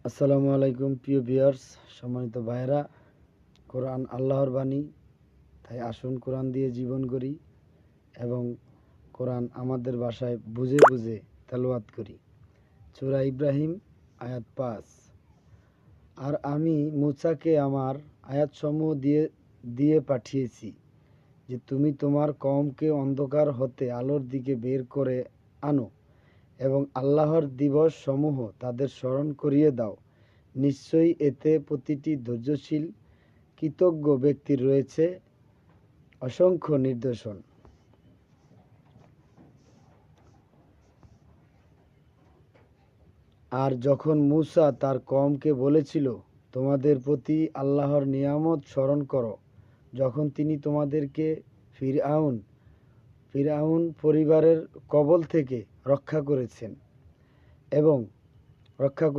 আসসালামু আলাইকুম প্রিয় ভিউয়ার্স, সম্মানিত ভাইয়েরা। কোরআন আল্লাহর বাণী, তাই আসুন কোরআন দিয়ে জীবন গড়ি এবং কোরআন আমাদের ভাষায় বুঝে বুঝে তেলাওয়াত করি। সূরা ইব্রাহিম আয়াত 5। আর আমি মূসাকে আমার আয়াতসমূহ দিয়ে পাঠিয়েছি যে তুমি তোমার কওমকে অন্ধকার হতে আলোর দিকে বের করে আনো এবং আল্লাহর দিবস সমূহ তাদের স্মরণ করিয়ে দাও। নিশ্চয়ই এতে প্রতিটি ধৈর্যশীল কৃতজ্ঞ ব্যক্তির রয়েছে অসংখ্য নিদর্শন। আর যখন মূসা তার কওমকে বলেছিল, তোমাদের প্রতি আল্লাহর নিয়ামত স্মরণ করো, যখন তিনি তোমাদেরকে ফিরআউন পরিবারের কবল থেকে রক্ষা করেছেন এবং রক্ষা